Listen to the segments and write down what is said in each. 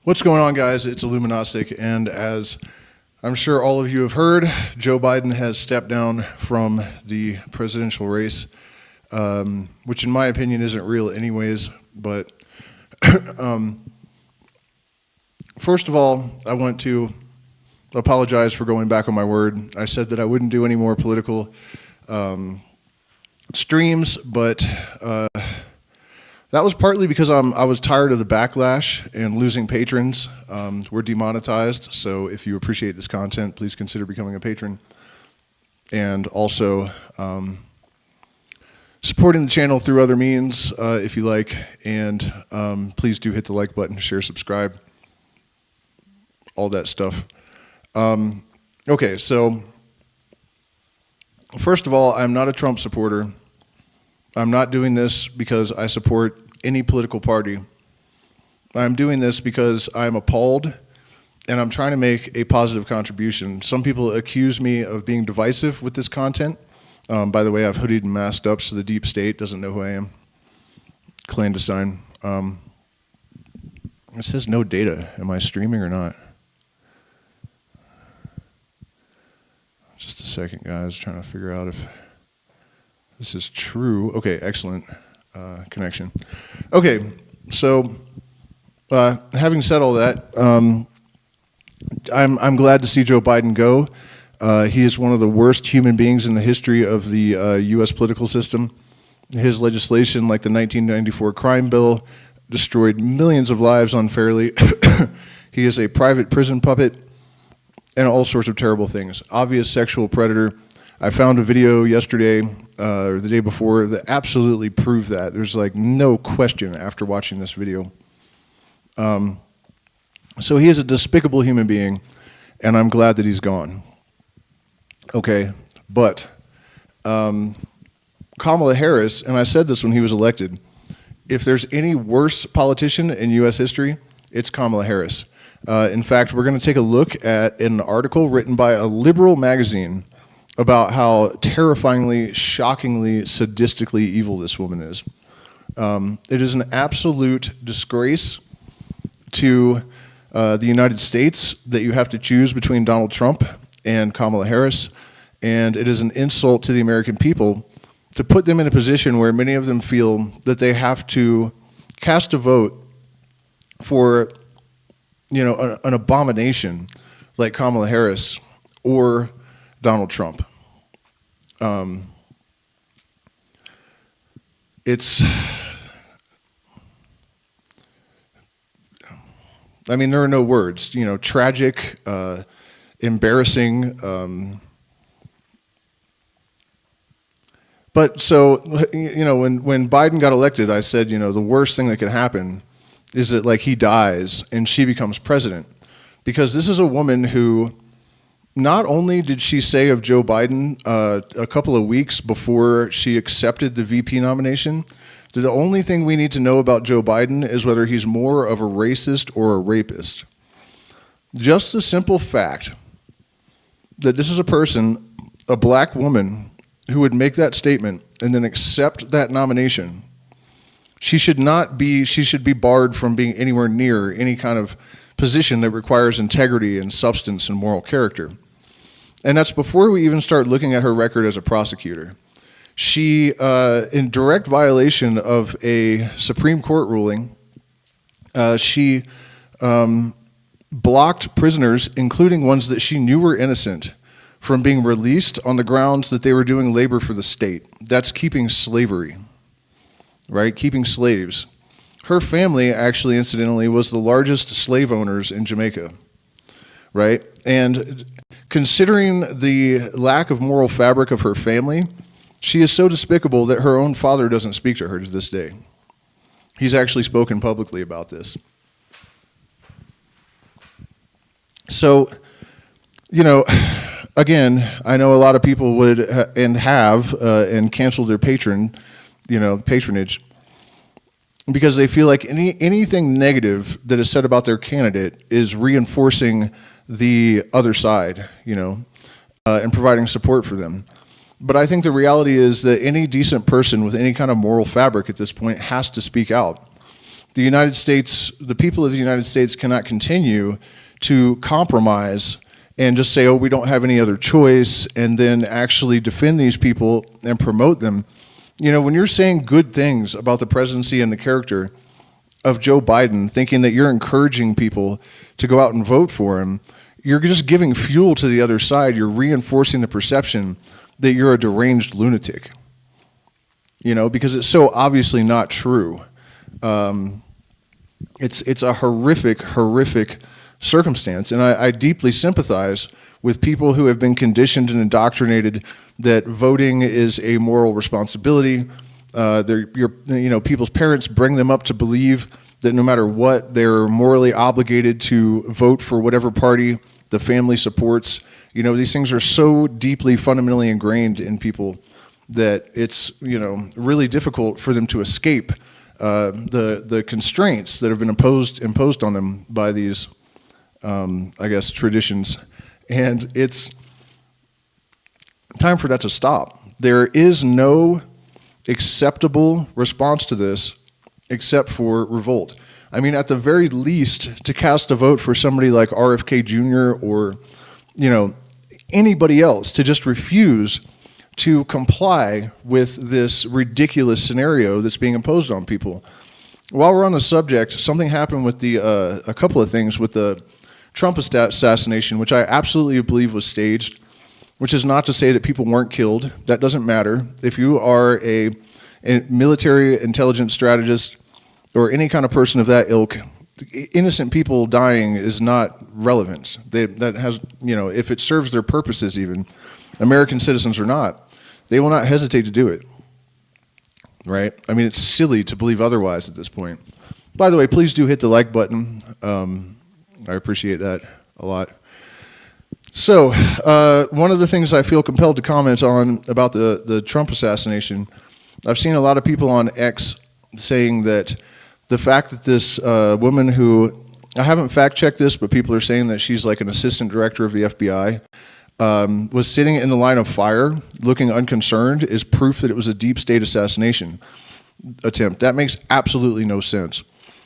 What's going on, guys? It's Illuminastic, and as I'm sure all of you have heard, Joe Biden has stepped down from the presidential race, which in my opinion isn't real anyways, but first of all, I want to apologize for going back on my word. I said that I wouldn't do any more political streams, but that was partly because I was tired of the backlash and losing patrons. We're demonetized, so if you appreciate this content, please consider becoming a patron. And also supporting the channel through other means if you like, and please do hit the like button, share, subscribe, all that stuff. Okay, so first of all, I'm not a Trump supporter. I'm not doing this because I support any political party. I'm doing this because I'm appalled and I'm trying to make a positive contribution. Some people accuse me of being divisive with this content. By the way, I've hoodied and masked up so the deep state doesn't know who I am. Clandestine. It says no data. Am I streaming or not? Just a second, guys. Trying to figure out if this is true. Okay, excellent connection. Okay, so having said all that, I'm glad to see Joe Biden go. He is one of the worst human beings in the history of the U.S. political system. His legislation, like the 1994 crime bill, destroyed millions of lives unfairly. He is a private prison puppet and all sorts of terrible things. Obvious sexual predator. I found a video yesterday or the day before that absolutely proved that. There's like no question after watching this video. So he is a despicable human being, and I'm glad that he's gone. Okay, but Kamala Harris, and I said this when he was elected, if there's any worse politician in U.S. history, it's Kamala Harris. In fact, we're going to take a look at an article written by a liberal magazine about how terrifyingly, shockingly, sadistically evil this woman is. It is an absolute disgrace to the United States that you have to choose between Donald Trump and Kamala Harris, and it is an insult to the American people to put them in a position where many of them feel that they have to cast a vote for, you know, an abomination like Kamala Harris or Donald Trump. I mean, there are no words, you know, tragic, embarrassing. But so, you know, when Biden got elected, I said, you know, the worst thing that could happen is that, like, he dies and she becomes president. Because this is a woman who, not only did she say of Joe Biden a couple of weeks before she accepted the VP nomination, that the only thing we need to know about Joe Biden is whether he's more of a racist or a rapist. Just the simple fact that this is a person, a black woman, who would make that statement and then accept that nomination, she should be barred from being anywhere near any kind of position that requires integrity and substance and moral character. And that's before we even start looking at her record as a prosecutor. She, in direct violation of a Supreme Court ruling, she blocked prisoners, including ones that she knew were innocent, from being released on the grounds that they were doing labor for the state. That's keeping slavery, right? Keeping slaves. Her family, actually, incidentally, was the largest slave owners in Jamaica, right? And considering the lack of moral fabric of her family, she is so despicable that her own father doesn't speak to her to this day. He's actually spoken publicly about this. So, you know, again, I know a lot of people would and have and canceled their patronage because they feel like anything negative that is said about their candidate is reinforcing the other side, you know, and providing support for them. But I think the reality is that any decent person with any kind of moral fabric at this point has to speak out. the United States, the people of the United States cannot continue to compromise and just say, oh, we don't have any other choice, and then actually defend these people and promote them. You know, when you're saying good things about the presidency and the character of Joe Biden, thinking that you're encouraging people to go out and vote for him, you're just giving fuel to the other side. You're reinforcing the perception that you're a deranged lunatic, you know, because it's so obviously not true. It's a horrific circumstance, and I deeply sympathize with people who have been conditioned and indoctrinated that voting is a moral responsibility. People's parents bring them up to believe that no matter what, they're morally obligated to vote for whatever party the family supports. You know, these things are so deeply, fundamentally ingrained in people that it's, you know, really difficult for them to escape the constraints that have been imposed on them by these, I guess, traditions. And it's time for that to stop. There is no acceptable response to this except for revolt. I mean, at the very least, to cast a vote for somebody like RFK Jr. or, you know, anybody else to just refuse to comply with this ridiculous scenario that's being imposed on people. While we're on the subject, something happened with a couple of things with the Trump assassination, which I absolutely believe was staged, which is not to say that people weren't killed. That doesn't matter. If you are a military intelligence strategist or any kind of person of that ilk, innocent people dying is not relevant. That has, you know, if it serves their purposes even, American citizens or not, they will not hesitate to do it, right? I mean, it's silly to believe otherwise at this point. By the way, please do hit the like button. I appreciate that a lot. So, one of the things I feel compelled to comment on about the Trump assassination, I've seen a lot of people on X saying that the fact that this woman who, I haven't fact-checked this, but people are saying that she's like an assistant director of the FBI, was sitting in the line of fire looking unconcerned is proof that it was a deep state assassination attempt. That makes absolutely no sense.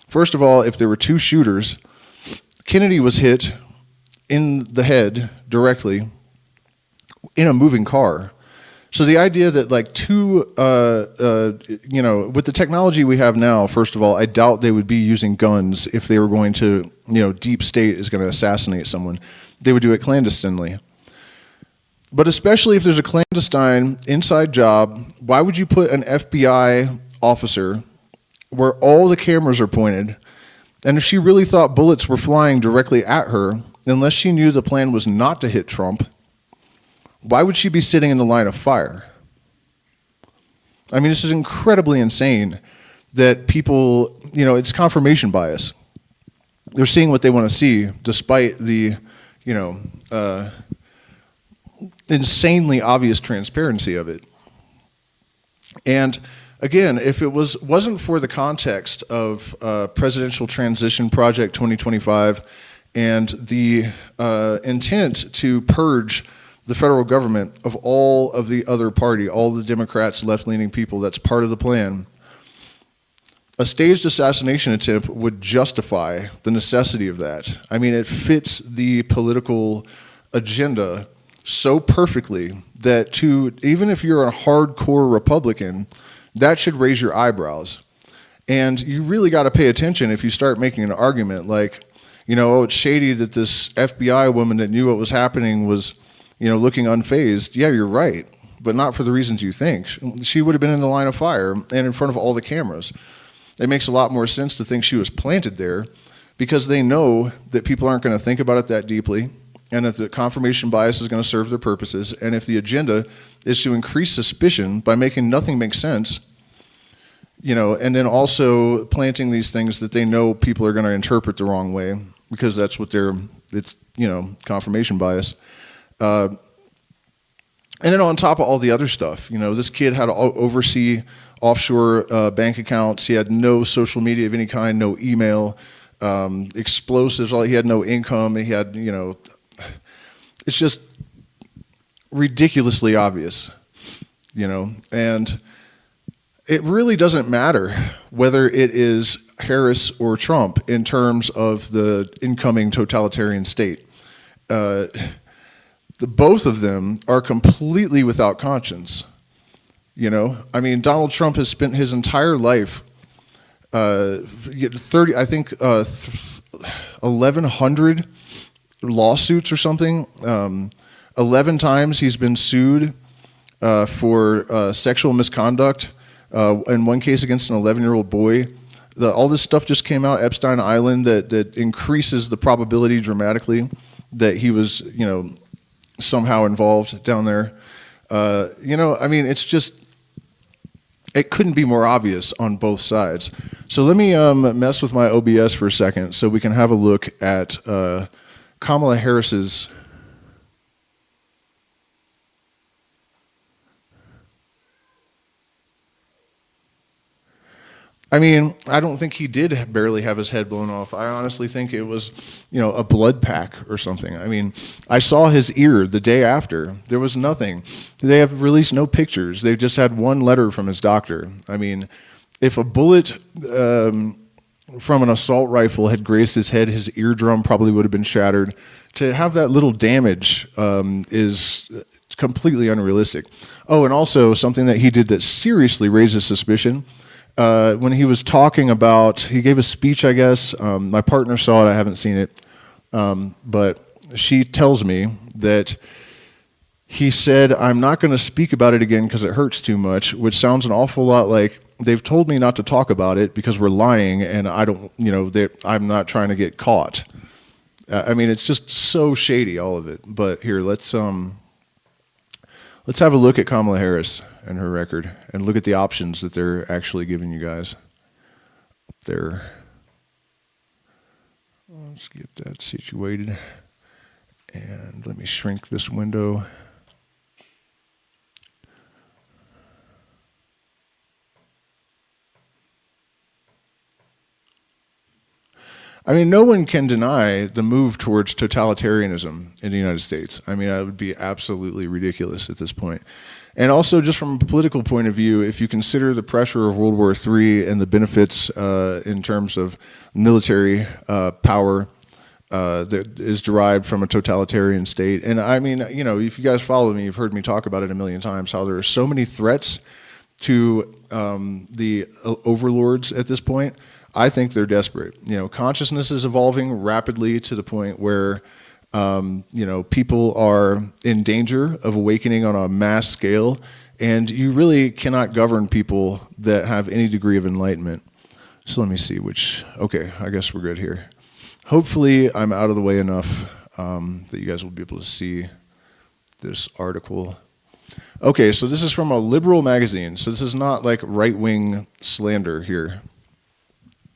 First of all, if there were two shooters, Kennedy was hit in the head directly in a moving car. So the idea that like two, with the technology we have now, first of all, I doubt they would be using guns if they were going to, deep state is going to assassinate someone. They would do it clandestinely. But especially if there's a clandestine inside job, why would you put an FBI officer where all the cameras are pointed? And if she really thought bullets were flying directly at her, unless she knew the plan was not to hit Trump, why would she be sitting in the line of fire? I mean, this is incredibly insane that people, it's confirmation bias. They're seeing what they want to see despite the, insanely obvious transparency of it. And again, if it wasn't for the context of Presidential Transition Project 2025 and the intent to purge the federal government of all of the other party, all the Democrats, left-leaning people, that's part of the plan, a staged assassination attempt would justify the necessity of that. I mean, it fits the political agenda so perfectly that even if you're a hardcore Republican, that should raise your eyebrows. And you really got to pay attention if you start making an argument like, it's shady that this FBI woman that knew what was happening was, looking unfazed. Yeah, you're right, but not for the reasons you think. She would have been in the line of fire and in front of all the cameras. It makes a lot more sense to think she was planted there because they know that people aren't going to think about it that deeply and that the confirmation bias is going to serve their purposes. And if the agenda is to increase suspicion by making nothing make sense, and then also planting these things that they know people are going to interpret the wrong way because that's what it's confirmation bias. And then on top of all the other stuff, this kid had to oversee offshore bank accounts. He had no social media of any kind, no email, explosives. He had no income. He had, it's just ridiculously obvious, and it really doesn't matter whether it is Harris or Trump in terms of the incoming totalitarian state. Both of them are completely without conscience. You know, I mean, Donald Trump has spent his entire life, 1,100 lawsuits or something. 11 times he's been sued for sexual misconduct. In one case against an 11-year-old boy. All this stuff just came out, Epstein Island, that increases the probability dramatically that he was, you know, somehow involved down there. You know, I mean, it's just, it couldn't be more obvious on both sides. So let me mess with my OBS for a second so we can have a look at Kamala Harris's. I mean, I don't think he did barely have his head blown off. I honestly think it was, you know, a blood pack or something. I mean, I saw his ear the day after. There was nothing. They have released no pictures. They've just had one letter from his doctor. I mean, if a bullet from an assault rifle had grazed his head, his eardrum probably would have been shattered. To have that little damage is completely unrealistic. Oh, and also something that he did that seriously raises suspicion. When he was talking about, he gave a speech, I guess. My partner saw it. I haven't seen it. But she tells me that he said, "I'm not going to speak about it again because it hurts too much," which sounds an awful lot like they've told me not to talk about it because we're lying and I don't, you know, I'm not trying to get caught. I mean, it's just so shady, all of it. But here, let's have a look at Kamala Harris and her record and look at the options that they're actually giving you guys there. Let's get that situated. And let me shrink this window. I mean, no one can deny the move towards totalitarianism in the United States. I mean, that would be absolutely ridiculous at this point. And also, just from a political point of view, if you consider the pressure of World War III and the benefits in terms of military power that is derived from a totalitarian state. And I mean, you know, if you guys follow me, you've heard me talk about it a million times, how there are so many threats to the overlords at this point. I think they're desperate. You know, consciousness is evolving rapidly to the point where, you know, people are in danger of awakening on a mass scale, and you really cannot govern people that have any degree of enlightenment. So let me see which, okay, I guess we're good here. Hopefully I'm out of the way enough that you guys will be able to see this article. Okay, so this is from a liberal magazine, so this is not like right-wing slander here.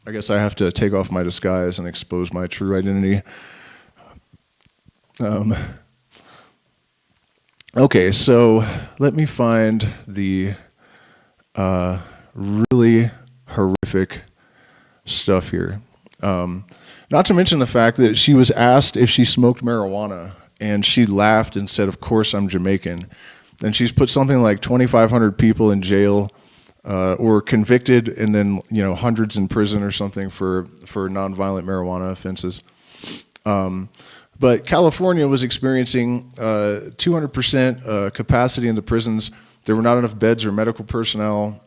I guess I have to take off my disguise and expose my true identity. Okay, so let me find the really horrific stuff here. Not to mention the fact that she was asked if she smoked marijuana, and she laughed and said, "Of course I'm Jamaican." And she's put something like 2,500 people in jail, or convicted, and then, you know, hundreds in prison or something for nonviolent marijuana offenses. But California was experiencing 200% capacity in the prisons. There were not enough beds or medical personnel,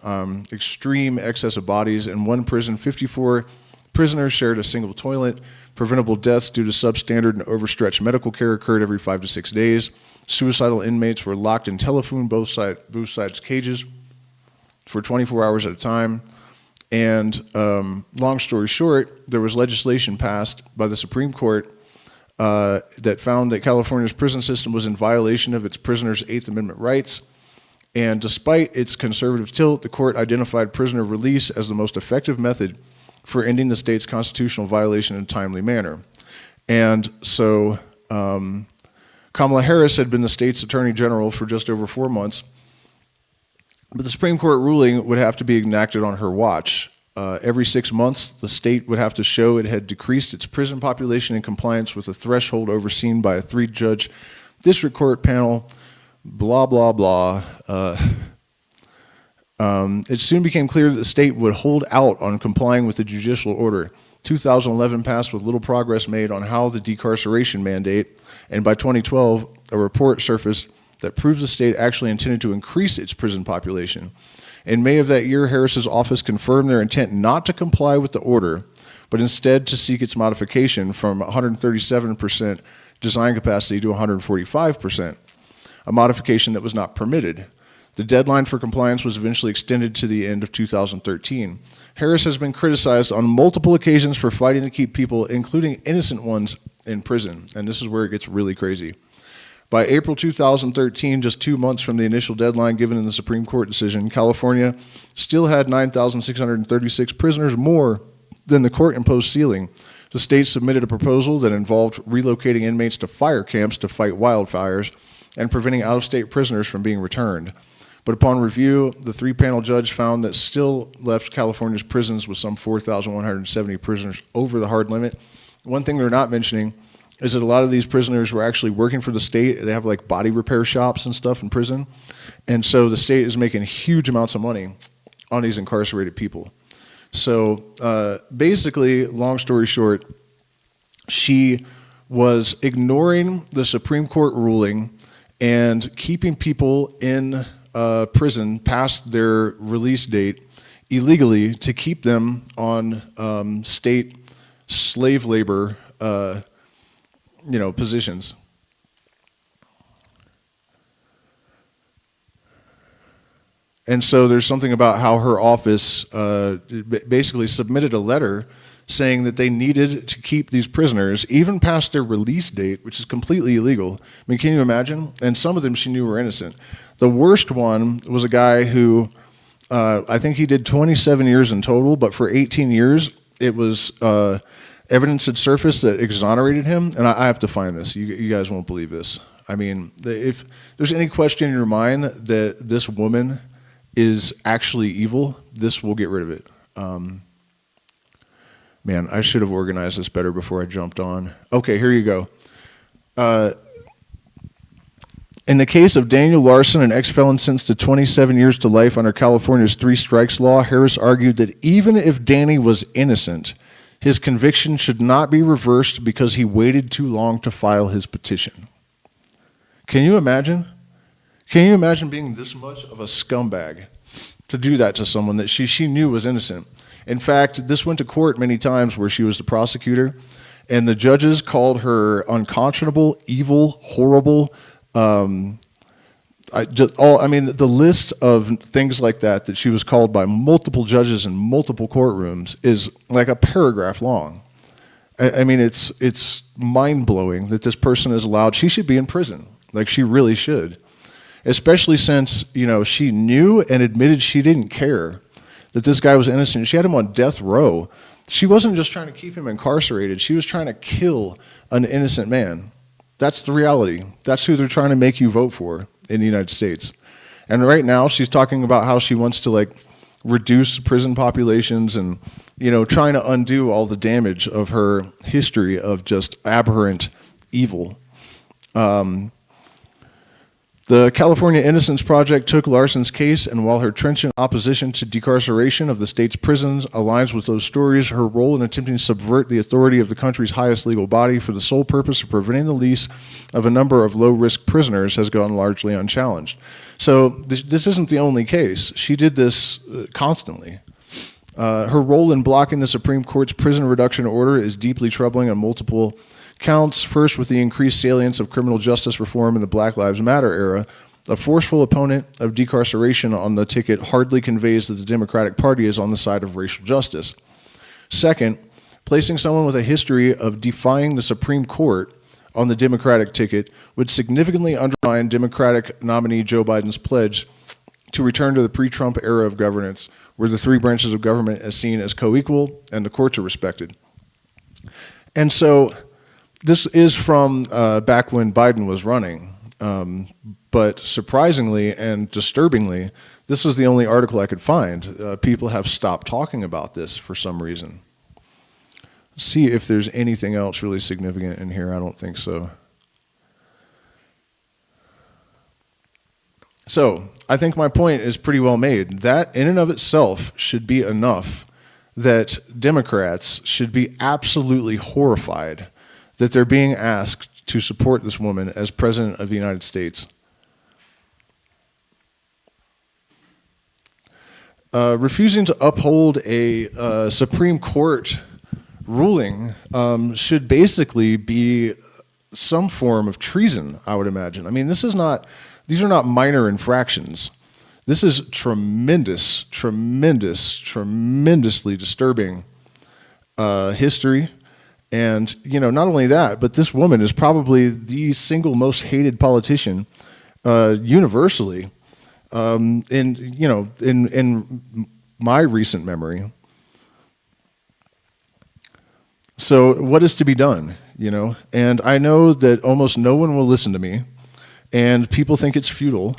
extreme excess of bodies. In one prison, 54 prisoners shared a single toilet. Preventable deaths due to substandard and overstretched medical care occurred every 5 to 6 days. Suicidal inmates were locked in telephone both sides cages for 24 hours at a time. And long story short, there was legislation passed by the Supreme Court that found that California's prison system was in violation of its prisoners' Eighth Amendment rights. And despite its conservative tilt, the court identified prisoner release as the most effective method for ending the state's constitutional violation in a timely manner. And so Kamala Harris had been the state's attorney general for just over 4 months. But the Supreme Court ruling would have to be enacted on her watch. Every 6 months, the state would have to show it had decreased its prison population in compliance with a threshold overseen by a 3-judge district court panel, blah, blah, blah. It soon became clear that the state would hold out on complying with the judicial order. 2011 passed with little progress made on how the decarceration mandate, and by 2012, a report surfaced that proved the state actually intended to increase its prison population. In May of that year, Harris's office confirmed their intent not to comply with the order, but instead to seek its modification from 137% design capacity to 145%, a modification that was not permitted. The deadline for compliance was eventually extended to the end of 2013. Harris has been criticized on multiple occasions for fighting to keep people, including innocent ones, in prison, and this is where it gets really crazy. By April 2013, just 2 months from the initial deadline given in the Supreme Court decision, California still had 9,636 prisoners more than the court-imposed ceiling. The state submitted a proposal that involved relocating inmates to fire camps to fight wildfires and preventing out-of-state prisoners from being returned. But upon review, the three-panel judge found that still left California's prisons with some 4,170 prisoners over the hard limit. One thing they're not mentioning is that a lot of these prisoners were actually working for the state. They have like body repair shops and stuff in prison. And so the state is making huge amounts of money on these incarcerated people. So basically, long story short, she was ignoring the Supreme Court ruling and keeping people in prison past their release date illegally to keep them on state slave labor positions. And so there's something about how her office basically submitted a letter saying that they needed to keep these prisoners even past their release date, which is completely illegal. I mean, can you imagine? And some of them she knew were innocent. The worst one was a guy who, I think he did 27 years in total, but for 18 years, it was evidence had surfaced that exonerated him. And I have to find this. You guys won't believe this. I mean, if there's any question in your mind that this woman is actually evil, this will get rid of it. Man, I should have organized this better before I jumped on. Okay, here you go. In the case of Daniel Larson, an ex-felon sentenced to 27 years to life under California's 3 strikes law, Harris argued that even if Danny was innocent, his conviction should not be reversed because he waited too long to file his petition. Can you imagine? Can you imagine being this much of a scumbag to do that to someone that she knew was innocent? In fact, this went to court many times where she was the prosecutor, and the judges called her unconscionable, evil, horrible. The list of things like that she was called by multiple judges in multiple courtrooms is like a paragraph long. I mean, it's mind-blowing that this person is allowed. She should be in prison, like she really should, especially since, she knew and admitted she didn't care that this guy was innocent. She had him on death row. She wasn't just trying to keep him incarcerated. She was trying to kill an innocent man. That's the reality. That's who they're trying to make you vote for in the United States. And right now she's talking about how she wants to reduce prison populations and, trying to undo all the damage of her history of just abhorrent evil. The California Innocence Project took Larson's case, and while her trenchant opposition to decarceration of the state's prisons aligns with those stories, her role in attempting to subvert the authority of the country's highest legal body for the sole purpose of preventing the release of a number of low-risk prisoners has gone largely unchallenged. So this isn't the only case. She did this constantly. Her role in blocking the Supreme Court's prison reduction order is deeply troubling on multiple counts. First, with the increased salience of criminal justice reform in the Black Lives Matter era, a forceful opponent of decarceration on the ticket hardly conveys that the Democratic Party is on the side of racial justice. Second, placing someone with a history of defying the Supreme Court on the Democratic ticket would significantly undermine Democratic nominee Joe Biden's pledge to return to the pre-Trump era of governance, where the 3 branches of government are seen as co-equal and the courts are respected. And so this is from back when Biden was running, but surprisingly and disturbingly, this was the only article I could find. People have stopped talking about this for some reason. Let's see if there's anything else really significant in here. I don't think so. So I think my point is pretty well made. That in and of itself should be enough that Democrats should be absolutely horrified that they're being asked to support this woman as president of the United States. Refusing to uphold a Supreme Court ruling should basically be some form of treason, I would imagine. I mean, these are not minor infractions. This is tremendously disturbing history. And, not only that, but this woman is probably the single most hated politician universally in my recent memory. So what is to be done, And I know that almost no one will listen to me, and people think it's futile.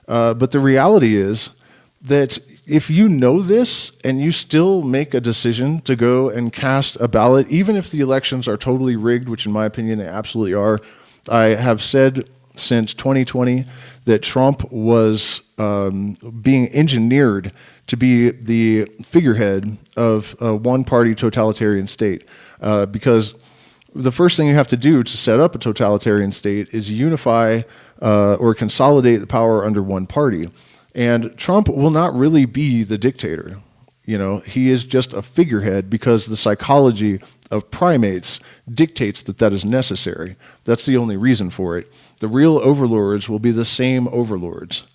But the reality is that if you know this and you still make a decision to go and cast a ballot, even if the elections are totally rigged, which in my opinion they absolutely are, I have said since 2020 that Trump was being engineered to be the figurehead of a one-party totalitarian state. Because the first thing you have to do to set up a totalitarian state is unify or consolidate the power under one party. And Trump will not really be the dictator. He is just a figurehead because the psychology of primates dictates that that is necessary. That's the only reason for it. The real overlords will be the same overlords.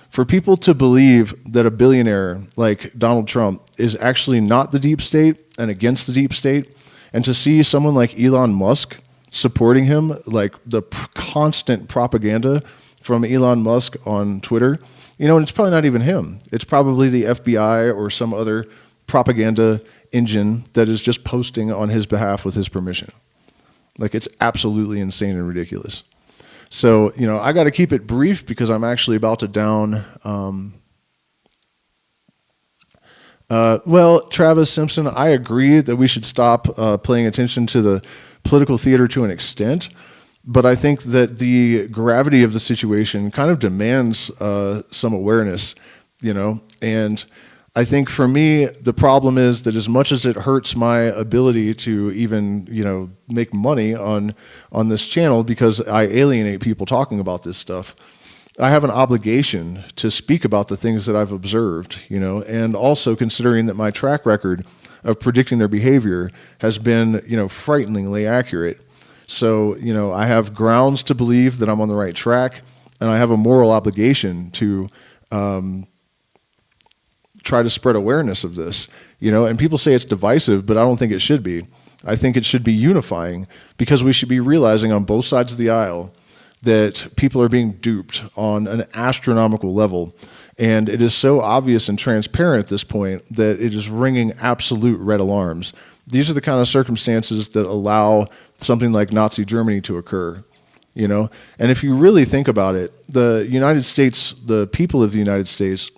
For people to believe that a billionaire like Donald Trump is actually not the deep state and against the deep state, and to see someone like Elon Musk supporting him, like the constant propaganda from Elon Musk on Twitter, and it's probably not even him. It's probably the FBI or some other propaganda engine that is just posting on his behalf with his permission. Like, it's absolutely insane and ridiculous. So, I got to keep it brief because I'm actually about to down. Travis Simpson, I agree that we should stop paying attention to the political theater to an extent, but I think that the gravity of the situation kind of demands some awareness, and I think for me, the problem is that as much as it hurts my ability to even, make money on this channel because I alienate people talking about this stuff, I have an obligation to speak about the things that I've observed, and also considering that my track record of predicting their behavior has been, frighteningly accurate. So, I have grounds to believe that I'm on the right track, and I have a moral obligation to try to spread awareness of this, and people say it's divisive, but I don't think it should be. I think it should be unifying because we should be realizing on both sides of the aisle that people are being duped on an astronomical level. And it is so obvious and transparent at this point that it is ringing absolute red alarms. These are the kind of circumstances that allow something like Nazi Germany to occur, And if you really think about it, the United States, the people of the United States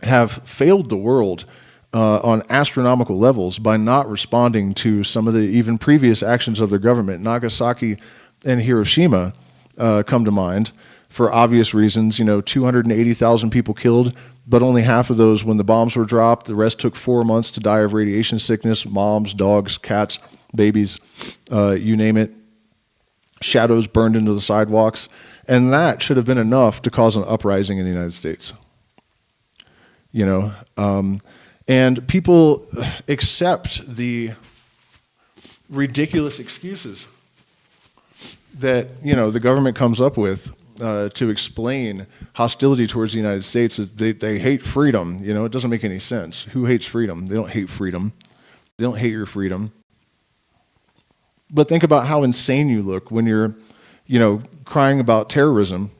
have failed the world on astronomical levels by not responding to some of the even previous actions of their government. Nagasaki and Hiroshima come to mind for obvious reasons. 280,000 people killed, but only half of those when the bombs were dropped. The rest took 4 months to die of radiation sickness, moms, dogs, cats, babies, you name it. Shadows burned into the sidewalks. And that should have been enough to cause an uprising in the United States. And people accept the ridiculous excuses that, the government comes up with to explain hostility towards the United States. They hate freedom. It doesn't make any sense. Who hates freedom? They don't hate freedom. They don't hate your freedom. But think about how insane you look when you're, crying about terrorism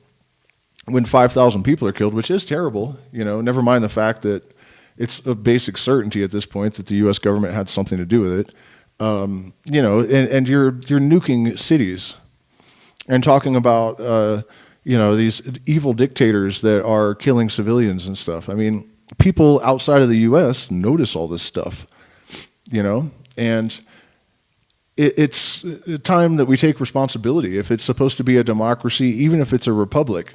when 5,000 people are killed, which is terrible, never mind the fact that it's a basic certainty at this point that the U.S. government had something to do with it, and you're nuking cities and talking about, these evil dictators that are killing civilians and stuff. I mean, people outside of the U.S. notice all this stuff, and it's time that we take responsibility. If it's supposed to be a democracy, even if it's a republic,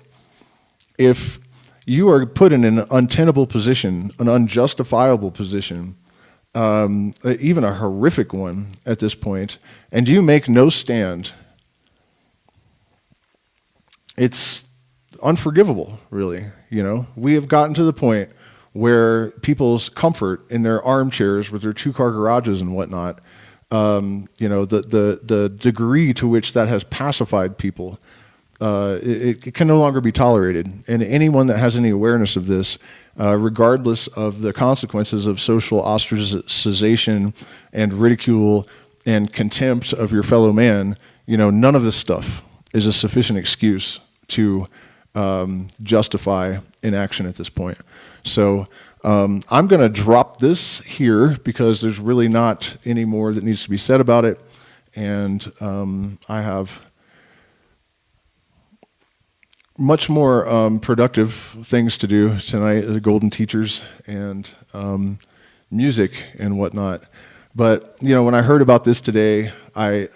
if you are put in an untenable position, an unjustifiable position, even a horrific one at this point, and you make no stand, it's unforgivable, really. We have gotten to the point where people's comfort in their armchairs with their 2-car garages and whatnot, the degree to which that has pacified people, it can no longer be tolerated. And anyone that has any awareness of this, regardless of the consequences of social ostracization and ridicule and contempt of your fellow man, none of this stuff is a sufficient excuse to justify inaction at this point. So I'm going to drop this here because there's really not any more that needs to be said about it. And I have much more productive things to do tonight, the Golden Teachers and music and whatnot. But, when I heard about this today, I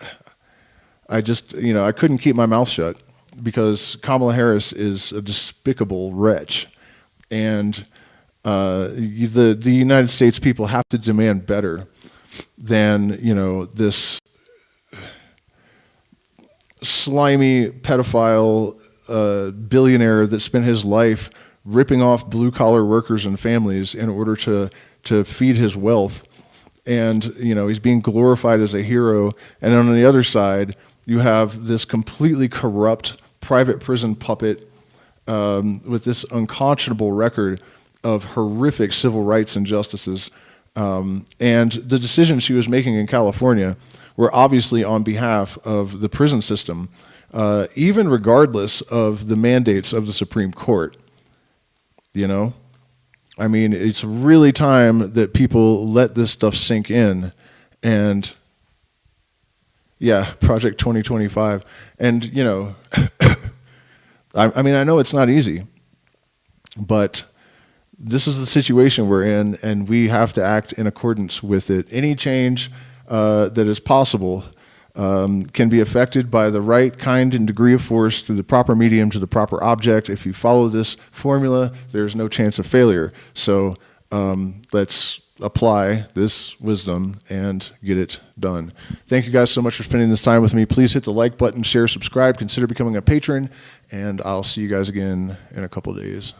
just, I couldn't keep my mouth shut because Kamala Harris is a despicable wretch. And the United States people have to demand better than, this slimy pedophile billionaire that spent his life ripping off blue-collar workers and families in order to feed his wealth. And, he's being glorified as a hero. And on the other side, you have this completely corrupt private prison puppet with this unconscionable record of horrific civil rights injustices. And the decisions she was making in California were obviously on behalf of the prison system, even regardless of the mandates of the Supreme Court. I mean, it's really time that people let this stuff sink in. And yeah, Project 2025. And, I mean, I know it's not easy, but this is the situation we're in, and we have to act in accordance with it. Any change that is possible can be affected by the right kind and degree of force through the proper medium to the proper object. If you follow this formula, there's no chance of failure. So let's apply this wisdom and get it done. Thank you guys so much for spending this time with me. Please hit the like button, share, subscribe, consider becoming a patron, and I'll see you guys again in a couple of days.